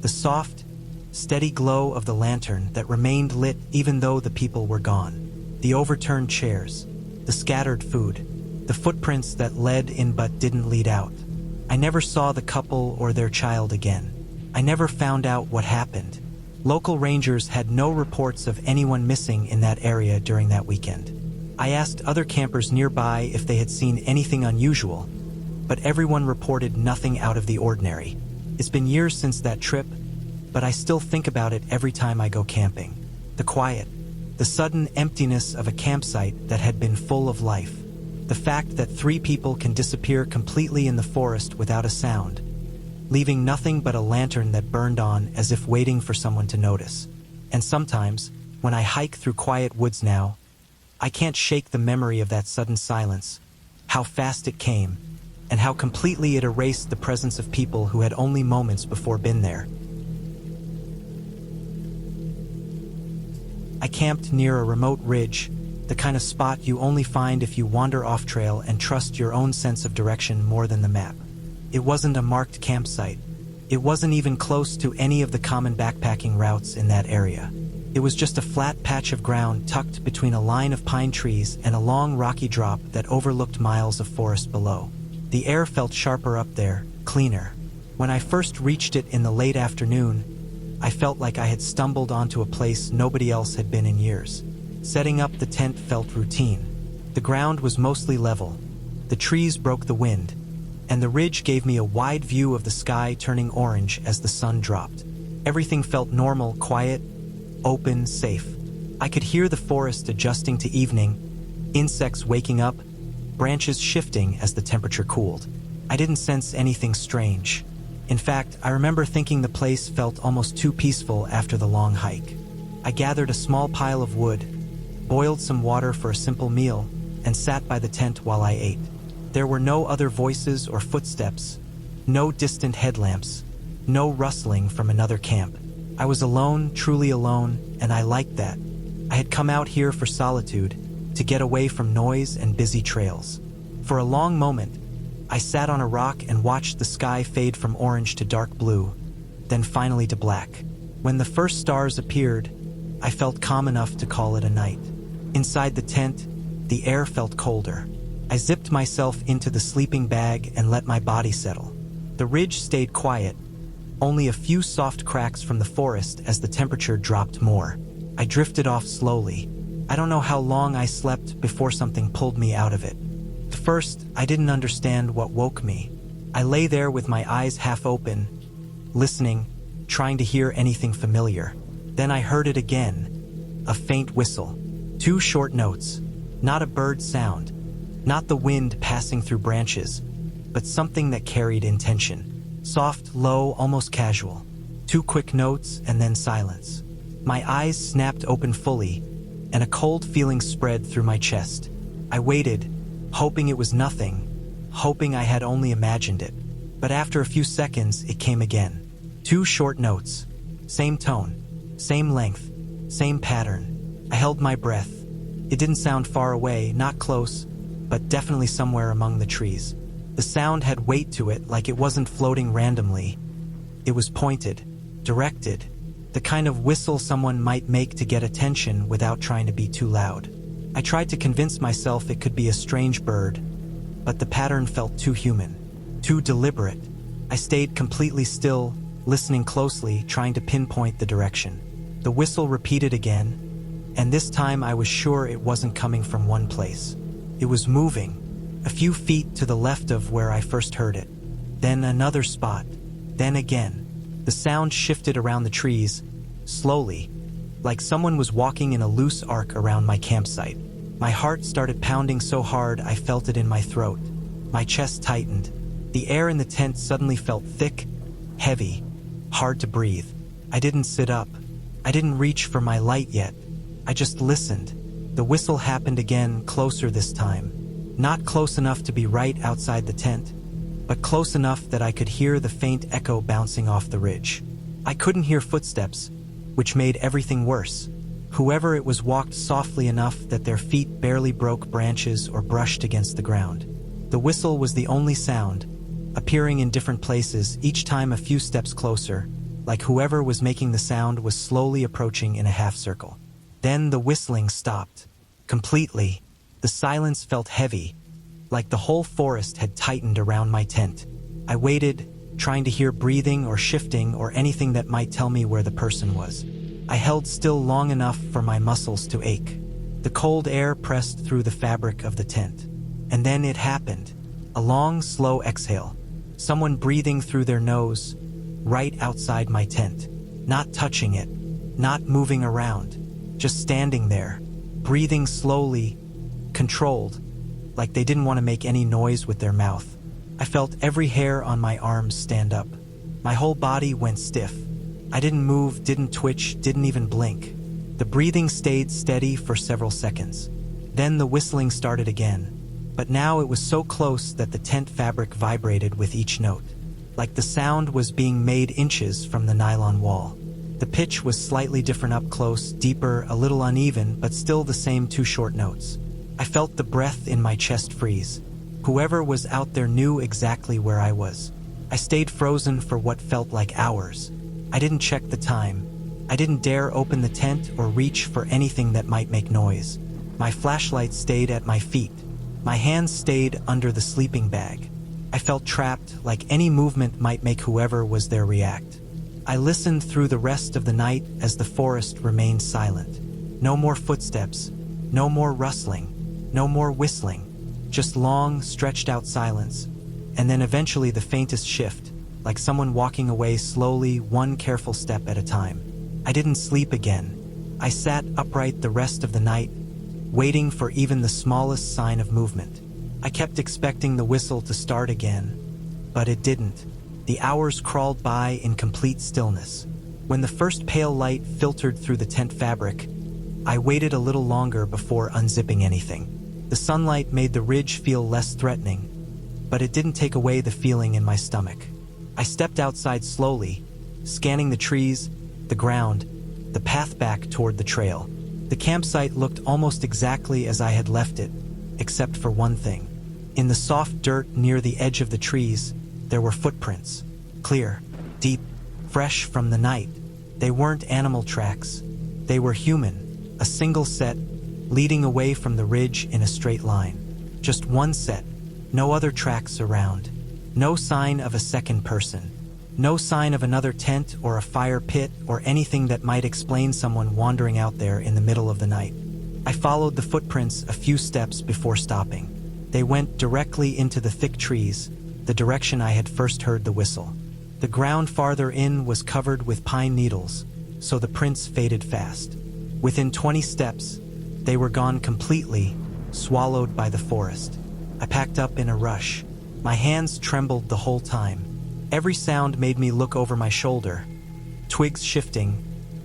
the soft, steady glow of the lantern that remained lit even though the people were gone. The overturned chairs, the scattered food, the footprints that led in but didn't lead out. I never saw the couple or their child again. I never found out what happened. Local rangers had no reports of anyone missing in that area during that weekend. I asked other campers nearby if they had seen anything unusual, but everyone reported nothing out of the ordinary. It's been years since that trip, but I still think about it every time I go camping. The quiet, the sudden emptiness of a campsite that had been full of life. The fact that 3 people can disappear completely in the forest without a sound, leaving nothing but a lantern that burned on as if waiting for someone to notice. And sometimes, when I hike through quiet woods now, I can't shake the memory of that sudden silence, how fast it came, and how completely it erased the presence of people who had only moments before been there. I camped near a remote ridge, the kind of spot you only find if you wander off trail and trust your own sense of direction more than the map. It wasn't a marked campsite. It wasn't even close to any of the common backpacking routes in that area. It was just a flat patch of ground tucked between a line of pine trees and a long rocky drop that overlooked miles of forest below. The air felt sharper up there, cleaner. When I first reached it in the late afternoon, I felt like I had stumbled onto a place nobody else had been in years. Setting up the tent felt routine. The ground was mostly level. The trees broke the wind, and the ridge gave me a wide view of the sky turning orange as the sun dropped. Everything felt normal, quiet, open, safe. I could hear the forest adjusting to evening, insects waking up, branches shifting as the temperature cooled. I didn't sense anything strange. In fact, I remember thinking the place felt almost too peaceful after the long hike. I gathered a small pile of wood, boiled some water for a simple meal, and sat by the tent while I ate. There were no other voices or footsteps, no distant headlamps, no rustling from another camp. I was alone, truly alone, and I liked that. I had come out here for solitude, to get away from noise and busy trails. For a long moment, I sat on a rock and watched the sky fade from orange to dark blue, then finally to black. When the first stars appeared, I felt calm enough to call it a night. Inside the tent, the air felt colder. I zipped myself into the sleeping bag and let my body settle. The ridge stayed quiet, only a few soft cracks from the forest as the temperature dropped more. I drifted off slowly. I don't know how long I slept before something pulled me out of it. At first, I didn't understand what woke me. I lay there with my eyes half open, listening, trying to hear anything familiar. Then I heard it again, a faint whistle. 2 short notes, not a bird sound, not the wind passing through branches, but something that carried intention. Soft, low, almost casual. 2 quick notes and then silence. My eyes snapped open fully, and a cold feeling spread through my chest. I waited, hoping it was nothing, hoping I had only imagined it. But after a few seconds, it came again. 2 short notes. Same tone, same length, same pattern. I held my breath. It didn't sound far away, not close, but definitely somewhere among the trees. The sound had weight to it, like it wasn't floating randomly. It was pointed, directed, the kind of whistle someone might make to get attention without trying to be too loud. I tried to convince myself it could be a strange bird, but the pattern felt too human, too deliberate. I stayed completely still, listening closely, trying to pinpoint the direction. The whistle repeated again, and this time I was sure it wasn't coming from one place. It was moving, a few feet to the left of where I first heard it. Then another spot, then again. The sound shifted around the trees, slowly, like someone was walking in a loose arc around my campsite. My heart started pounding so hard I felt it in my throat. My chest tightened. The air in the tent suddenly felt thick, heavy, hard to breathe. I didn't sit up. I didn't reach for my light yet. I just listened. The whistle happened again, closer this time. Not close enough to be right outside the tent, but close enough that I could hear the faint echo bouncing off the ridge. I couldn't hear footsteps, which made everything worse. Whoever it was walked softly enough that their feet barely broke branches or brushed against the ground. The whistle was the only sound, appearing in different places, each time a few steps closer, like whoever was making the sound was slowly approaching in a half circle. Then the whistling stopped. Completely. The silence felt heavy, like the whole forest had tightened around my tent. I waited, trying to hear breathing or shifting or anything that might tell me where the person was. I held still long enough for my muscles to ache. The cold air pressed through the fabric of the tent. And then it happened. A long, slow exhale. Someone breathing through their nose, right outside my tent. Not touching it, not moving around, just standing there, breathing slowly, controlled, like they didn't want to make any noise with their mouth. I felt every hair on my arms stand up. My whole body went stiff. I didn't move, didn't twitch, didn't even blink. The breathing stayed steady for several seconds. Then the whistling started again, but now it was so close that the tent fabric vibrated with each note, like the sound was being made inches from the nylon wall. The pitch was slightly different up close, deeper, a little uneven, but still the same two short notes. I felt the breath in my chest freeze. Whoever was out there knew exactly where I was. I stayed frozen for what felt like hours. I didn't check the time. I didn't dare open the tent or reach for anything that might make noise. My flashlight stayed at my feet. My hands stayed under the sleeping bag. I felt trapped, like any movement might make whoever was there react. I listened through the rest of the night as the forest remained silent. No more footsteps, no more rustling, no more whistling, just long, stretched out silence, and then eventually the faintest shift, like someone walking away slowly, one careful step at a time. I didn't sleep again. I sat upright the rest of the night, waiting for even the smallest sign of movement. I kept expecting the whistle to start again, but it didn't. The hours crawled by in complete stillness. When the first pale light filtered through the tent fabric, I waited a little longer before unzipping anything. The sunlight made the ridge feel less threatening, but it didn't take away the feeling in my stomach. I stepped outside slowly, scanning the trees, the ground, the path back toward the trail. The campsite looked almost exactly as I had left it, except for one thing. In the soft dirt near the edge of the trees, there were footprints. Clear, deep, fresh from the night. They weren't animal tracks. They were human, a single set, leading away from the ridge in a straight line. Just one set, no other tracks around. No sign of a second person. No sign of another tent or a fire pit or anything that might explain someone wandering out there in the middle of the night. I followed the footprints a few steps before stopping. They went directly into the thick trees, the direction I had first heard the whistle. The ground farther in was covered with pine needles, so the prints faded fast. Within 20 steps, they were gone completely, swallowed by the forest. I packed up in a rush. My hands trembled the whole time. Every sound made me look over my shoulder. Twigs shifting,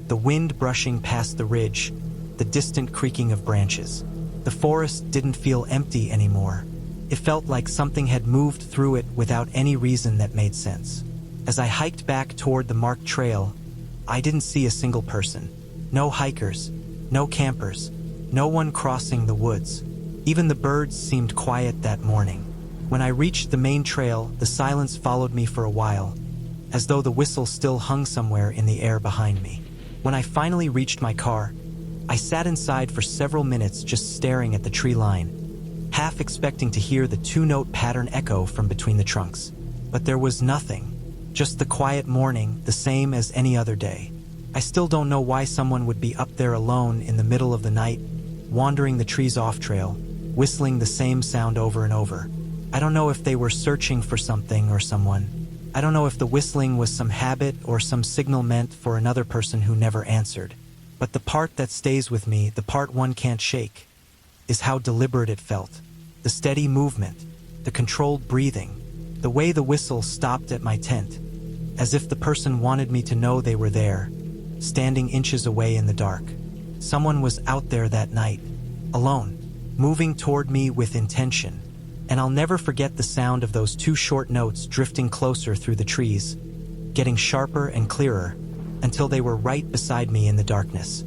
the wind brushing past the ridge, the distant creaking of branches. The forest didn't feel empty anymore. It felt like something had moved through it without any reason that made sense. As I hiked back toward the marked trail, I didn't see a single person. No hikers, no campers, no one crossing the woods. Even the birds seemed quiet that morning. When I reached the main trail, the silence followed me for a while, as though the whistle still hung somewhere in the air behind me. When I finally reached my car, I sat inside for several minutes just staring at the tree line, half expecting to hear the two-note pattern echo from between the trunks. But there was nothing, just the quiet morning, the same as any other day. I still don't know why someone would be up there alone in the middle of the night, wandering the trees off trail, whistling the same sound over and over. I don't know if they were searching for something or someone. I don't know if the whistling was some habit or some signal meant for another person who never answered. But the part that stays with me, the part one can't shake, is how deliberate it felt. The steady movement, the controlled breathing, the way the whistle stopped at my tent, as if the person wanted me to know they were there, standing inches away in the dark. Someone was out there that night, alone, moving toward me with intention. And I'll never forget the sound of those 2 short notes drifting closer through the trees, getting sharper and clearer, until they were right beside me in the darkness.